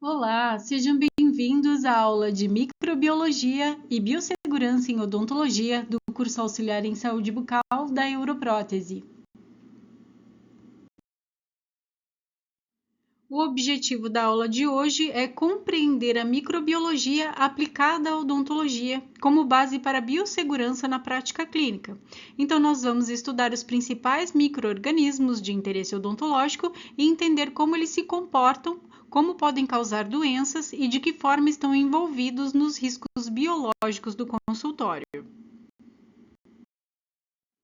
Olá, sejam bem-vindos à aula de Microbiologia e Biossegurança em Odontologia do curso Auxiliar em Saúde Bucal da Europrótese. O objetivo da aula de hoje é compreender a microbiologia aplicada à odontologia como base para a biossegurança na prática clínica. Então, nós vamos estudar os principais micro-organismos de interesse odontológico e entender como eles se comportam, como podem causar doenças e de que forma estão envolvidos nos riscos biológicos do consultório.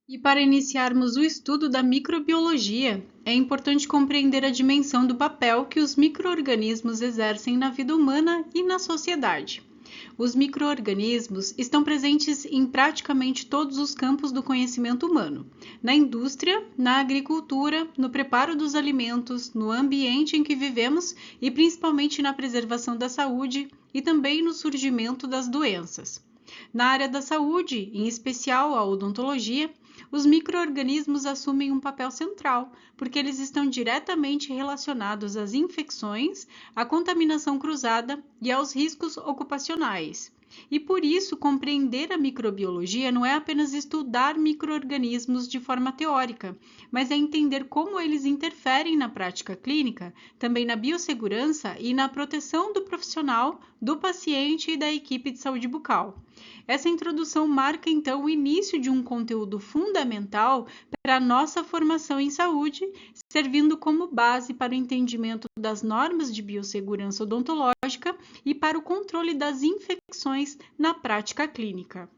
E para iniciarmos o estudo da microbiologia, é importante compreender a dimensão do papel que os micro-organismos exercem na vida humana e na sociedade. Os micro-organismos estão presentes em praticamente todos os campos do conhecimento humano, na indústria, na agricultura, no preparo dos alimentos, no ambiente em que vivemos e principalmente na preservação da saúde e também no surgimento das doenças. Na área da saúde, em especial a odontologia, os micro-organismos assumem um papel central, porque eles estão diretamente relacionados às infecções, à contaminação cruzada e aos riscos ocupacionais. E por isso, compreender a microbiologia não é apenas estudar micro-organismos de forma teórica, mas é entender como eles interferem na prática clínica, também na biossegurança e na proteção do profissional, do paciente e da equipe de saúde bucal. Essa introdução marca então o início de um conteúdo fundamental para a nossa formação em saúde, servindo como base para o entendimento das normas de biossegurança odontológica e para o controle das infecções na prática clínica.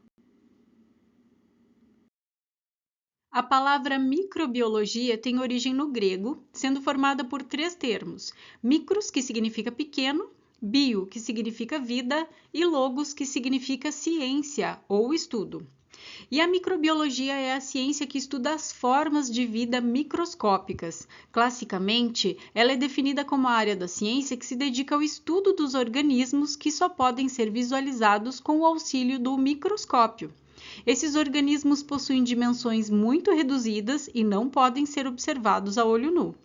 A palavra microbiologia tem origem no grego, sendo formada por três termos: micros, que significa pequeno, bio, que significa vida, e logos, que significa ciência ou estudo. E a microbiologia é a ciência que estuda as formas de vida microscópicas. Classicamente, ela é definida como a área da ciência que se dedica ao estudo dos organismos que só podem ser visualizados com o auxílio do microscópio. Esses organismos possuem dimensões muito reduzidas e não podem ser observados a olho nu.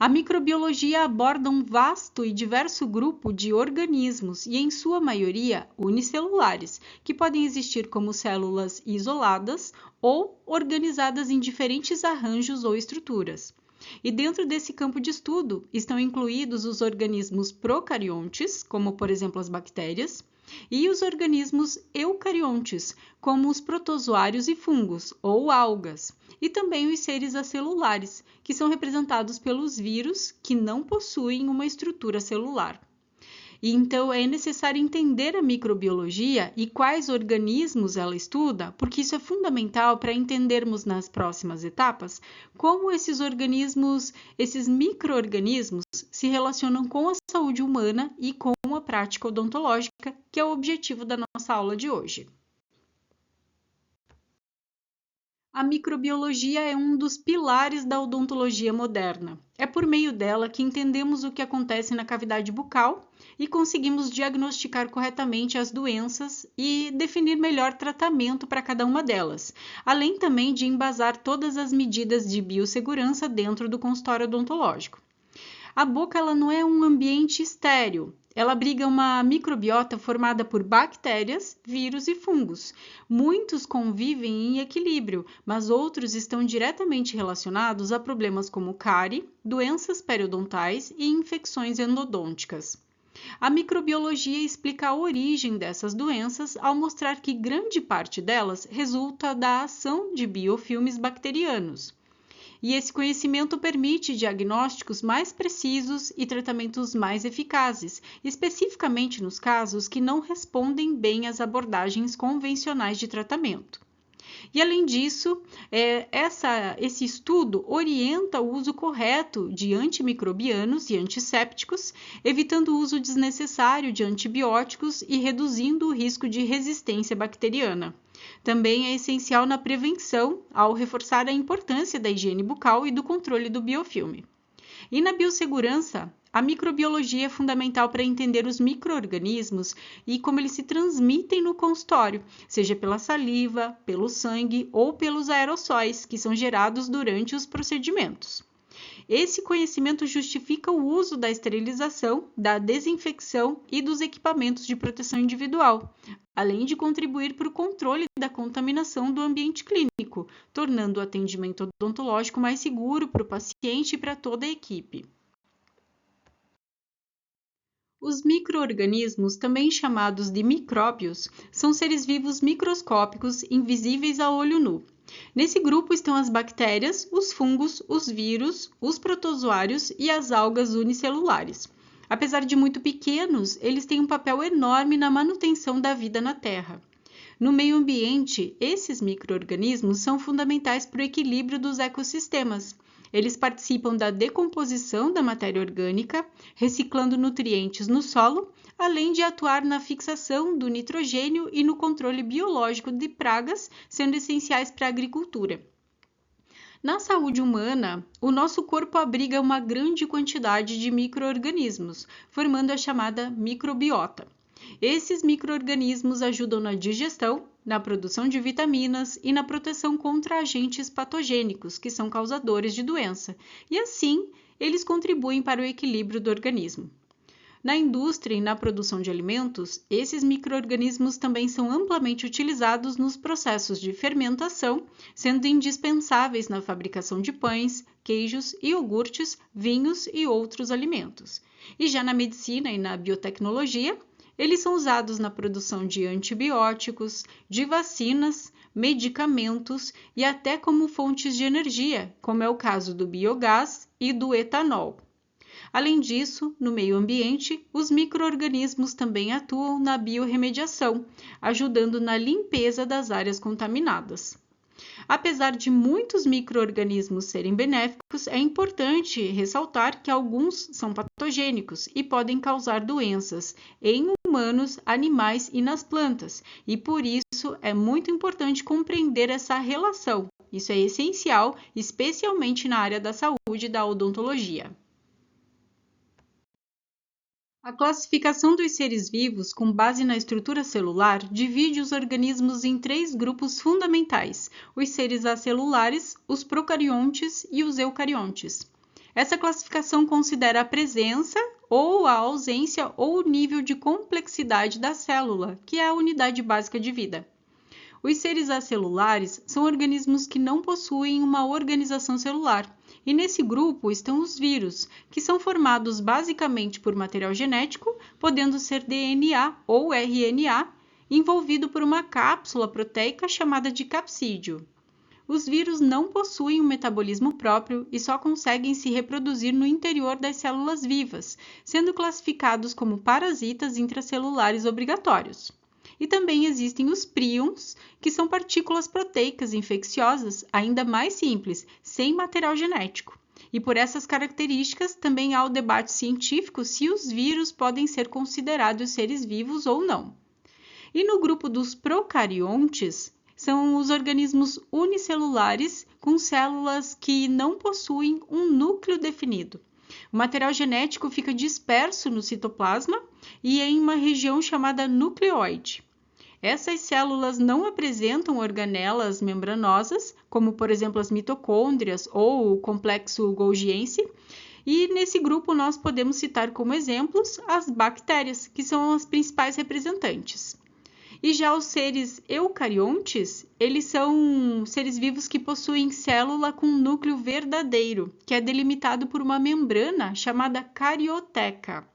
A microbiologia aborda um vasto e diverso grupo de organismos e, em sua maioria, unicelulares, que podem existir como células isoladas ou organizadas em diferentes arranjos ou estruturas. E dentro desse campo de estudo estão incluídos os organismos procariontes, como por exemplo as bactérias, e os organismos eucariontes, como os protozoários e fungos, ou algas, e também os seres acelulares, que são representados pelos vírus, que não possuem uma estrutura celular. E então é necessário entender a microbiologia e quais organismos ela estuda, porque isso é fundamental para entendermos nas próximas etapas como esses organismos, esses micro-organismos, se relacionam com a saúde humana e com a prática odontológica, que é o objetivo da nossa aula de hoje. A microbiologia é um dos pilares da odontologia moderna. É por meio dela que entendemos o que acontece na cavidade bucal e conseguimos diagnosticar corretamente as doenças e definir melhor tratamento para cada uma delas, além também de embasar todas as medidas de biossegurança dentro do consultório odontológico. A boca ela não é um ambiente estéril. Ela abriga uma microbiota formada por bactérias, vírus e fungos. Muitos convivem em equilíbrio, mas outros estão diretamente relacionados a problemas como cárie, doenças periodontais e infecções endodônticas. A microbiologia explica a origem dessas doenças ao mostrar que grande parte delas resulta da ação de biofilmes bacterianos. E esse conhecimento permite diagnósticos mais precisos e tratamentos mais eficazes, especificamente nos casos que não respondem bem às abordagens convencionais de tratamento. E além disso, esse estudo orienta o uso correto de antimicrobianos e antissépticos, evitando o uso desnecessário de antibióticos e reduzindo o risco de resistência bacteriana. Também é essencial na prevenção, ao reforçar a importância da higiene bucal e do controle do biofilme. E na biossegurança, a microbiologia é fundamental para entender os micro-organismos e como eles se transmitem no consultório, seja pela saliva, pelo sangue ou pelos aerossóis que são gerados durante os procedimentos. Esse conhecimento justifica o uso da esterilização, da desinfecção e dos equipamentos de proteção individual, além de contribuir para o controle da contaminação do ambiente clínico, tornando o atendimento odontológico mais seguro para o paciente e para toda a equipe. Os micro-organismos, também chamados de micróbios, são seres vivos microscópicos invisíveis a olho nu. Nesse grupo estão as bactérias, os fungos, os vírus, os protozoários e as algas unicelulares. Apesar de muito pequenos, eles têm um papel enorme na manutenção da vida na Terra. No meio ambiente, esses micro-organismos são fundamentais para o equilíbrio dos ecossistemas. Eles participam da decomposição da matéria orgânica, reciclando nutrientes no solo, além de atuar na fixação do nitrogênio e no controle biológico de pragas, sendo essenciais para a agricultura. Na saúde humana, o nosso corpo abriga uma grande quantidade de micro-organismos, formando a chamada microbiota. Esses micro-organismos ajudam na digestão, na produção de vitaminas e na proteção contra agentes patogênicos, que são causadores de doença, e assim eles contribuem para o equilíbrio do organismo. Na indústria e na produção de alimentos, esses micro-organismos também são amplamente utilizados nos processos de fermentação, sendo indispensáveis na fabricação de pães, queijos, iogurtes, vinhos e outros alimentos. E já na medicina e na biotecnologia, eles são usados na produção de antibióticos, de vacinas, medicamentos e até como fontes de energia, como é o caso do biogás e do etanol. Além disso, no meio ambiente, os micro-organismos também atuam na biorremediação, ajudando na limpeza das áreas contaminadas. Apesar de muitos micro-organismos serem benéficos, é importante ressaltar que alguns são patogênicos e podem causar doenças em humanos, animais e nas plantas, e por isso é muito importante compreender essa relação. Isso é essencial, especialmente na área da saúde e da odontologia. A classificação dos seres vivos, com base na estrutura celular, divide os organismos em 3 grupos fundamentais: os seres acelulares, os procariontes e os eucariontes. Essa classificação considera a presença ou a ausência ou o nível de complexidade da célula, que é a unidade básica de vida. Os seres acelulares são organismos que não possuem uma organização celular. E nesse grupo estão os vírus, que são formados basicamente por material genético, podendo ser DNA ou RNA, envolvido por uma cápsula proteica chamada de capsídeo. Os vírus não possuem um metabolismo próprio e só conseguem se reproduzir no interior das células vivas, sendo classificados como parasitas intracelulares obrigatórios. E também existem os príons, que são partículas proteicas infecciosas ainda mais simples, sem material genético. E por essas características também há o debate científico se os vírus podem ser considerados seres vivos ou não. E no grupo dos procariontes, são os organismos unicelulares com células que não possuem um núcleo definido. O material genético fica disperso no citoplasma e em uma região chamada nucleoide. Essas células não apresentam organelas membranosas, como por exemplo as mitocôndrias ou o complexo golgiense, e nesse grupo nós podemos citar como exemplos as bactérias, que são as principais representantes. E já os seres eucariontes, eles são seres vivos que possuem célula com núcleo verdadeiro, que é delimitado por uma membrana chamada carioteca.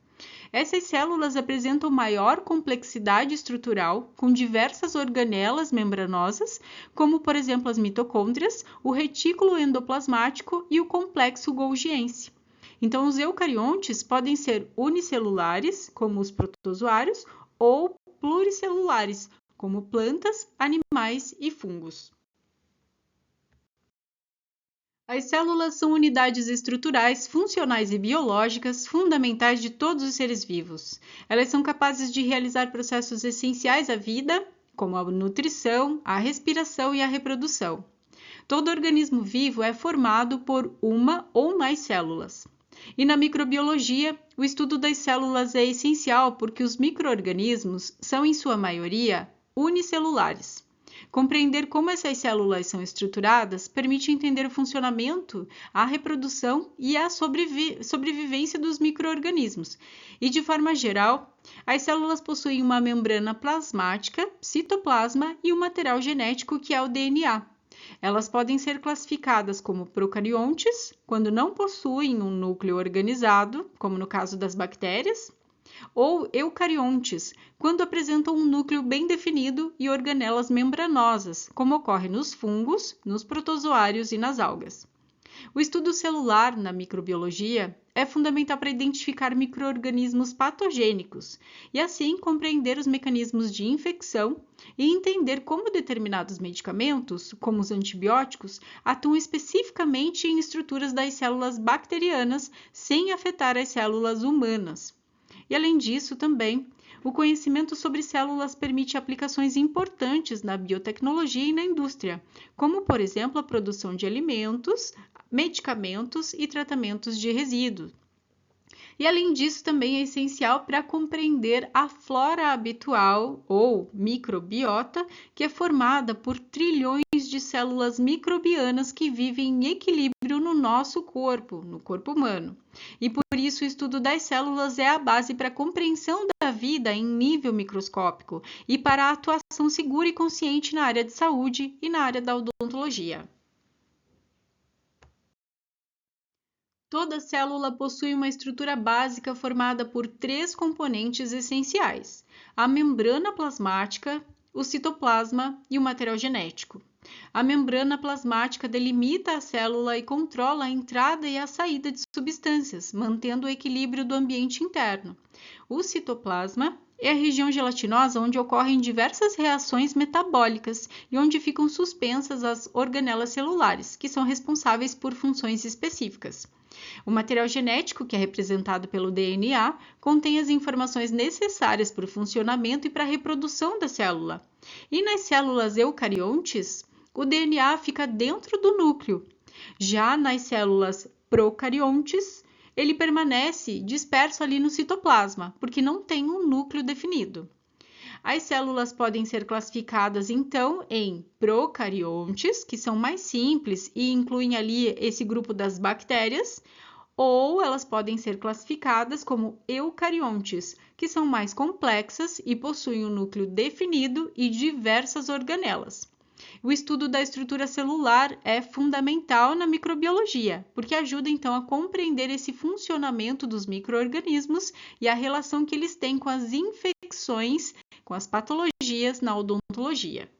Essas células apresentam maior complexidade estrutural, com diversas organelas membranosas, como por exemplo as mitocôndrias, o retículo endoplasmático e o complexo golgiense. Então, os eucariontes podem ser unicelulares, como os protozoários, ou pluricelulares, como plantas, animais e fungos. As células são unidades estruturais, funcionais e biológicas fundamentais de todos os seres vivos. Elas são capazes de realizar processos essenciais à vida, como a nutrição, a respiração e a reprodução. Todo organismo vivo é formado por uma ou mais células. E na microbiologia, o estudo das células é essencial porque os micro-organismos são, em sua maioria, unicelulares. Compreender como essas células são estruturadas permite entender o funcionamento, a reprodução e a sobrevivência dos micro-organismos. E, de forma geral, as células possuem uma membrana plasmática, citoplasma e um material genético que é o DNA. Elas podem ser classificadas como procariontes, quando não possuem um núcleo organizado, como no caso das bactérias, ou eucariontes, quando apresentam um núcleo bem definido e organelas membranosas, como ocorre nos fungos, nos protozoários e nas algas. O estudo celular na microbiologia é fundamental para identificar micro-organismos patogênicos e, assim, compreender os mecanismos de infecção e entender como determinados medicamentos, como os antibióticos, atuam especificamente em estruturas das células bacterianas sem afetar as células humanas. E, além disso, também, o conhecimento sobre células permite aplicações importantes na biotecnologia e na indústria, como, por exemplo, a produção de alimentos, medicamentos e tratamentos de resíduos. E, além disso, também é essencial para compreender a flora habitual, ou microbiota, que é formada por trilhões de células microbianas que vivem em equilíbrio no nosso corpo, no corpo humano. E por isso o estudo das células é a base para a compreensão da vida em nível microscópico e para a atuação segura e consciente na área de saúde e na área da odontologia. Toda célula possui uma estrutura básica formada por 3 componentes essenciais: a membrana plasmática, o citoplasma e o material genético. A membrana plasmática delimita a célula e controla a entrada e a saída de substâncias, mantendo o equilíbrio do ambiente interno. O citoplasma é a região gelatinosa onde ocorrem diversas reações metabólicas e onde ficam suspensas as organelas celulares, que são responsáveis por funções específicas. O material genético, que é representado pelo DNA, contém as informações necessárias para o funcionamento e para a reprodução da célula. E nas células eucariontes, o DNA fica dentro do núcleo. Já nas células procariontes, ele permanece disperso ali no citoplasma, porque não tem um núcleo definido. As células podem ser classificadas, então, em procariontes, que são mais simples e incluem ali esse grupo das bactérias, ou elas podem ser classificadas como eucariontes, que são mais complexas e possuem um núcleo definido e diversas organelas. O estudo da estrutura celular é fundamental na microbiologia, porque ajuda então a compreender esse funcionamento dos micro-organismos e a relação que eles têm com as infecções, com as patologias na odontologia.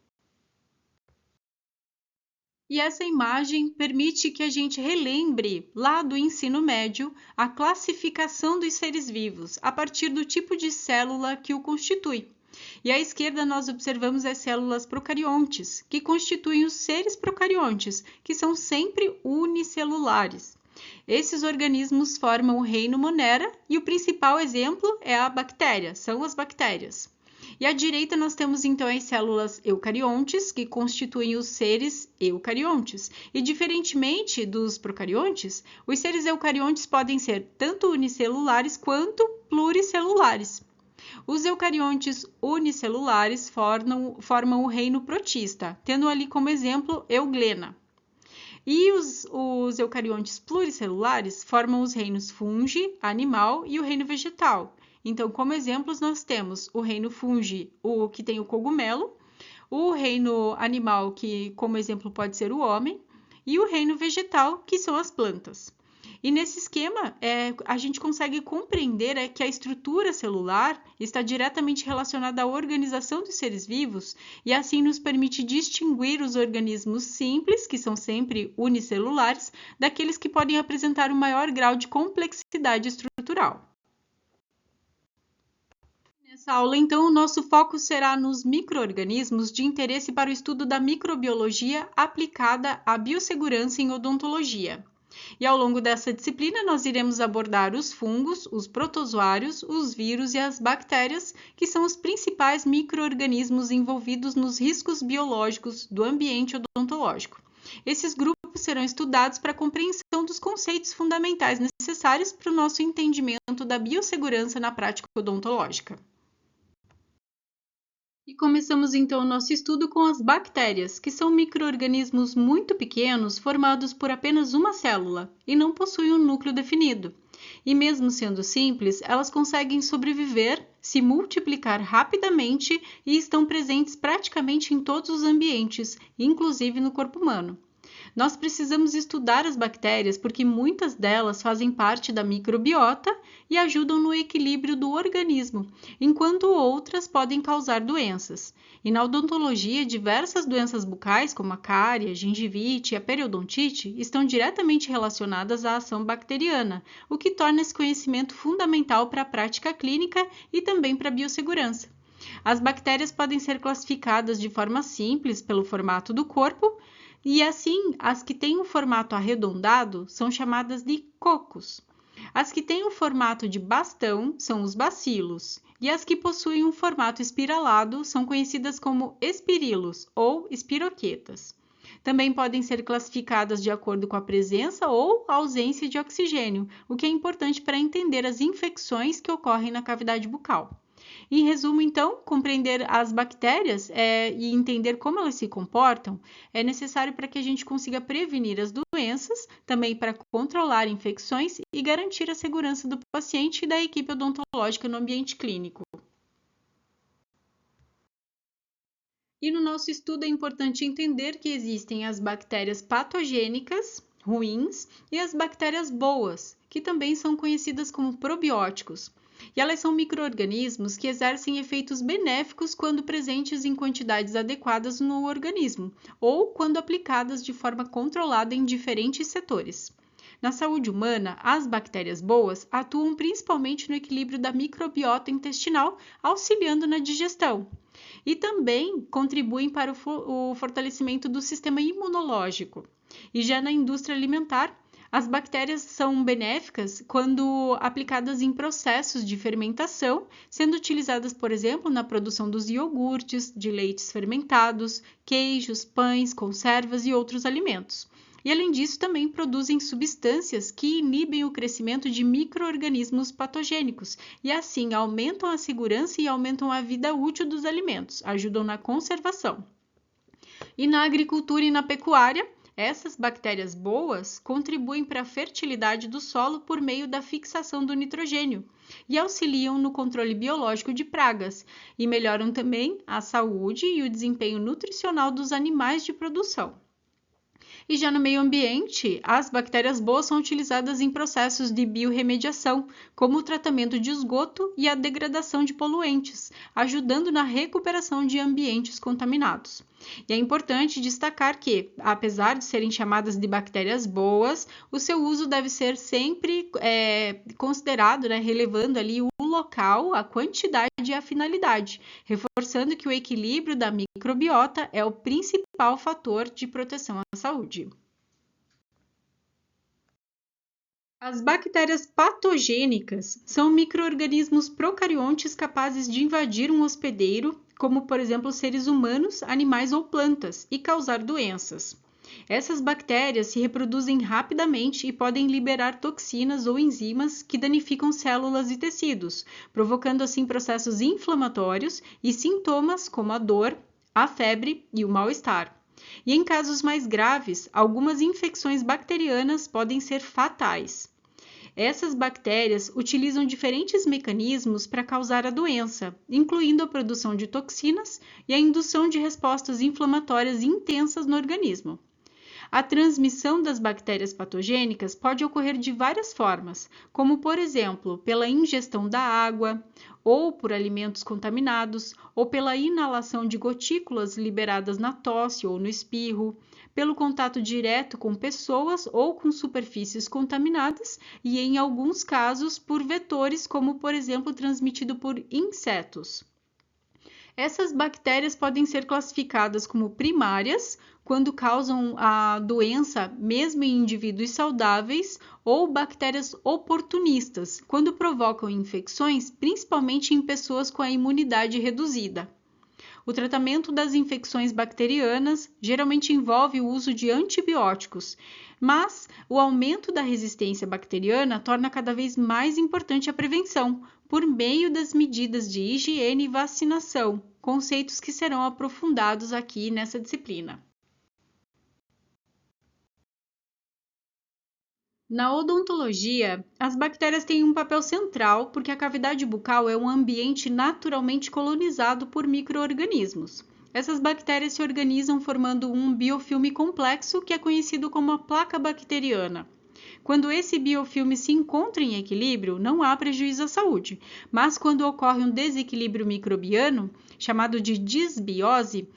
E essa imagem permite que a gente relembre, lá do ensino médio, a classificação dos seres vivos, a partir do tipo de célula que o constitui. E à esquerda nós observamos as células procariontes, que constituem os seres procariontes, que são sempre unicelulares. Esses organismos formam o reino Monera e o principal exemplo é a bactéria, são as bactérias. E à direita nós temos então as células eucariontes, que constituem os seres eucariontes. E diferentemente dos procariontes, os seres eucariontes podem ser tanto unicelulares quanto pluricelulares. Os eucariontes unicelulares formam o reino protista, tendo ali como exemplo Euglena. E os eucariontes pluricelulares formam os reinos fungi, animal e o reino vegetal. Então, como exemplos, nós temos o reino fungi, o que tem o cogumelo, o reino animal, que como exemplo pode ser o homem, e o reino vegetal, que são as plantas. E nesse esquema, a gente consegue compreender que a estrutura celular está diretamente relacionada à organização dos seres vivos e assim nos permite distinguir os organismos simples, que são sempre unicelulares, daqueles que podem apresentar um maior grau de complexidade estrutural. Nessa aula, então, o nosso foco será nos micro-organismos de interesse para o estudo da microbiologia aplicada à biossegurança em odontologia. E ao longo dessa disciplina, nós iremos abordar os fungos, os protozoários, os vírus e as bactérias, que são os principais micro-organismos envolvidos nos riscos biológicos do ambiente odontológico. Esses grupos serão estudados para a compreensão dos conceitos fundamentais necessários para o nosso entendimento da biossegurança na prática odontológica. E começamos então o nosso estudo com as bactérias, que são micro-organismos muito pequenos formados por apenas uma célula e não possuem um núcleo definido. E mesmo sendo simples, elas conseguem sobreviver, se multiplicar rapidamente e estão presentes praticamente em todos os ambientes, inclusive no corpo humano. Nós precisamos estudar as bactérias porque muitas delas fazem parte da microbiota e ajudam no equilíbrio do organismo, enquanto outras podem causar doenças. E na odontologia, diversas doenças bucais, como a cárie, a gengivite e a periodontite, estão diretamente relacionadas à ação bacteriana, o que torna esse conhecimento fundamental para a prática clínica e também para a biossegurança. As bactérias podem ser classificadas de forma simples pelo formato do corpo, e assim, as que têm um formato arredondado são chamadas de cocos. As que têm o formato de bastão são os bacilos, e as que possuem um formato espiralado são conhecidas como espirilos ou espiroquetas. Também podem ser classificadas de acordo com a presença ou ausência de oxigênio, o que é importante para entender as infecções que ocorrem na cavidade bucal. Em resumo, então, compreender as bactérias e entender como elas se comportam é necessário para que a gente consiga prevenir as doenças, também para controlar infecções e garantir a segurança do paciente e da equipe odontológica no ambiente clínico. E no nosso estudo é importante entender que existem as bactérias patogênicas, ruins, e as bactérias boas, que também são conhecidas como probióticos. E elas são micro-organismos que exercem efeitos benéficos quando presentes em quantidades adequadas no organismo, ou quando aplicadas de forma controlada em diferentes setores. Na saúde humana, as bactérias boas atuam principalmente no equilíbrio da microbiota intestinal, auxiliando na digestão. E também contribuem para o fortalecimento do sistema imunológico. E já na indústria alimentar, as bactérias são benéficas quando aplicadas em processos de fermentação, sendo utilizadas, por exemplo, na produção dos iogurtes, de leites fermentados, queijos, pães, conservas e outros alimentos. E além disso, também produzem substâncias que inibem o crescimento de micro-organismos patogênicos e assim aumentam a segurança e aumentam a vida útil dos alimentos, ajudam na conservação. E na agricultura e na pecuária, essas bactérias boas contribuem para a fertilidade do solo por meio da fixação do nitrogênio e auxiliam no controle biológico de pragas e melhoram também a saúde e o desempenho nutricional dos animais de produção. E já no meio ambiente, as bactérias boas são utilizadas em processos de biorremediação, como o tratamento de esgoto e a degradação de poluentes, ajudando na recuperação de ambientes contaminados. E é importante destacar que, apesar de serem chamadas de bactérias boas, o seu uso deve ser sempre considerado, relevando ali o local, a quantidade e a finalidade, reforçando que o equilíbrio da microbiota é o principal fator de proteção à saúde. As bactérias patogênicas são micro-organismos procariontes capazes de invadir um hospedeiro, como por exemplo seres humanos, animais ou plantas, e causar doenças. Essas bactérias se reproduzem rapidamente e podem liberar toxinas ou enzimas que danificam células e tecidos, provocando assim processos inflamatórios e sintomas como a dor, a febre e o mal-estar. E em casos mais graves, algumas infecções bacterianas podem ser fatais. Essas bactérias utilizam diferentes mecanismos para causar a doença, incluindo a produção de toxinas e a indução de respostas inflamatórias intensas no organismo. A transmissão das bactérias patogênicas pode ocorrer de várias formas, como, por exemplo, pela ingestão da água, ou por alimentos contaminados, ou pela inalação de gotículas liberadas na tosse ou no espirro, pelo contato direto com pessoas ou com superfícies contaminadas e, em alguns casos, por vetores, como, por exemplo, transmitido por insetos. Essas bactérias podem ser classificadas como primárias, quando causam a doença mesmo em indivíduos saudáveis, ou bactérias oportunistas, quando provocam infecções, principalmente em pessoas com a imunidade reduzida. O tratamento das infecções bacterianas geralmente envolve o uso de antibióticos, mas o aumento da resistência bacteriana torna cada vez mais importante a prevenção, por meio das medidas de higiene e vacinação, conceitos que serão aprofundados aqui nessa disciplina. Na odontologia, as bactérias têm um papel central porque a cavidade bucal é um ambiente naturalmente colonizado por micro-organismos. Essas bactérias se organizam formando um biofilme complexo que é conhecido como a placa bacteriana. Quando esse biofilme se encontra em equilíbrio, não há prejuízo à saúde, mas quando ocorre um desequilíbrio microbiano, chamado de disbiose,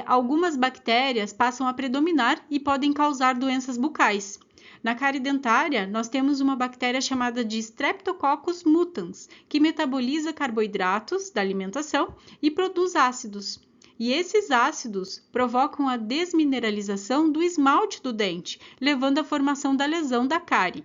algumas bactérias passam a predominar e podem causar doenças bucais. Na cárie dentária, nós temos uma bactéria chamada de Streptococcus mutans, que metaboliza carboidratos da alimentação e produz ácidos. E esses ácidos provocam a desmineralização do esmalte do dente, levando à formação da lesão da cárie.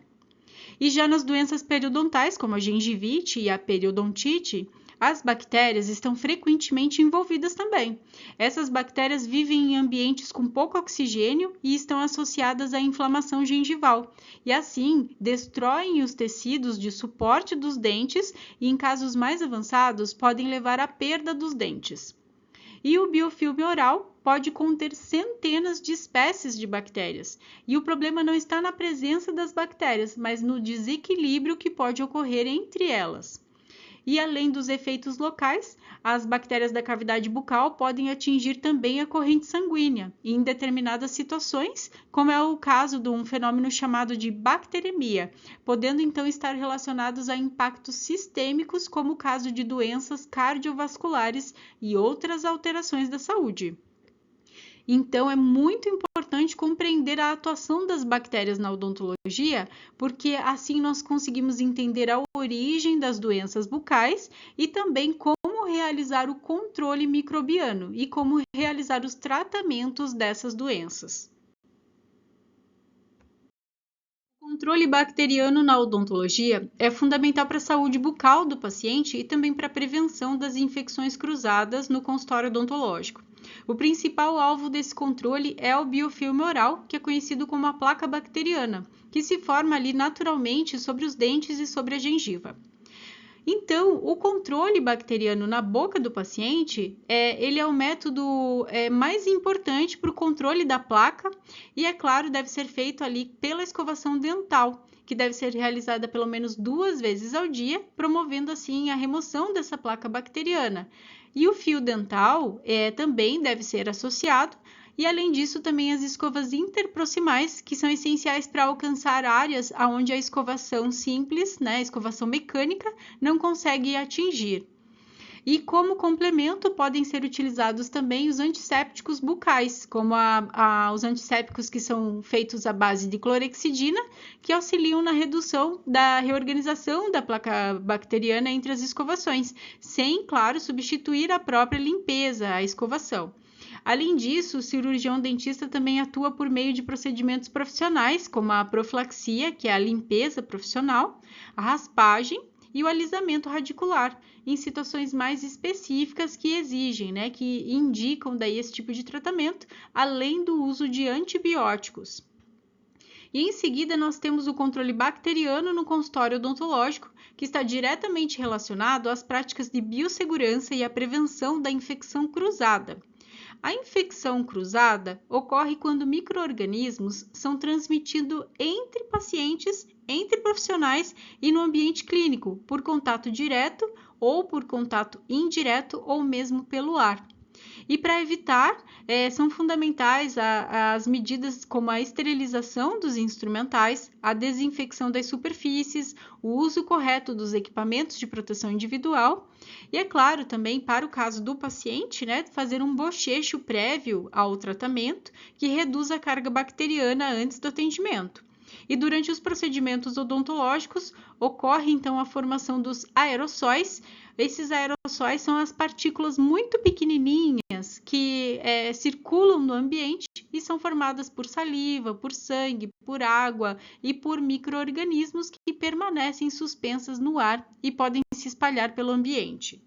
E já nas doenças periodontais, como a gengivite e a periodontite, as bactérias estão frequentemente envolvidas também. Essas bactérias vivem em ambientes com pouco oxigênio e estão associadas à inflamação gengival, e assim destroem os tecidos de suporte dos dentes e, em casos mais avançados, podem levar à perda dos dentes. E o biofilme oral pode conter centenas de espécies de bactérias. E o problema não está na presença das bactérias, mas no desequilíbrio que pode ocorrer entre elas. E além dos efeitos locais, as bactérias da cavidade bucal podem atingir também a corrente sanguínea, em determinadas situações, como é o caso de um fenômeno chamado de bacteremia, podendo então estar relacionados a impactos sistêmicos, como o caso de doenças cardiovasculares e outras alterações da saúde. Então, é muito importante compreender a atuação das bactérias na odontologia, porque assim nós conseguimos entender a origem das doenças bucais e também como realizar o controle microbiano e como realizar os tratamentos dessas doenças. O controle bacteriano na odontologia é fundamental para a saúde bucal do paciente e também para a prevenção das infecções cruzadas no consultório odontológico. O principal alvo desse controle é o biofilme oral, que é conhecido como a placa bacteriana, que se forma ali naturalmente sobre os dentes e sobre a gengiva. Então, o controle bacteriano na boca do paciente, ele é o método mais importante para o controle da placa e, é claro, deve ser feito ali pela escovação dental, que deve ser realizada pelo menos 2 vezes ao dia, promovendo assim a remoção dessa placa bacteriana. E o fio dental também deve ser associado, e além disso também as escovas interproximais, que são essenciais para alcançar áreas onde a escovação simples, a escovação mecânica, não consegue atingir. E como complemento podem ser utilizados também os antissépticos bucais, como os antissépticos que são feitos à base de clorexidina, que auxiliam na redução da reorganização da placa bacteriana entre as escovações, sem, claro, substituir a própria limpeza, a escovação. Além disso, o cirurgião dentista também atua por meio de procedimentos profissionais, como a profilaxia, que é a limpeza profissional, a raspagem e o alisamento radicular, em situações mais específicas que exigem, que indicam daí esse tipo de tratamento, além do uso de antibióticos. E em seguida nós temos o controle bacteriano no consultório odontológico, que está diretamente relacionado às práticas de biossegurança e à prevenção da infecção cruzada. A infecção cruzada ocorre quando micro-organismos são transmitidos entre pacientes, entre profissionais e no ambiente clínico, por contato direto ou por contato indireto ou mesmo pelo ar. E para evitar, são fundamentais as medidas como a esterilização dos instrumentais, a desinfecção das superfícies, o uso correto dos equipamentos de proteção individual e, é claro, também para o caso do paciente, fazer um bochecho prévio ao tratamento que reduz a carga bacteriana antes do atendimento. E durante os procedimentos odontológicos, ocorre então a formação dos aerossóis. Esses aerossóis são as partículas muito pequenininhas que circulam no ambiente e são formadas por saliva, por sangue, por água e por micro-organismos que permanecem suspensas no ar e podem se espalhar pelo ambiente.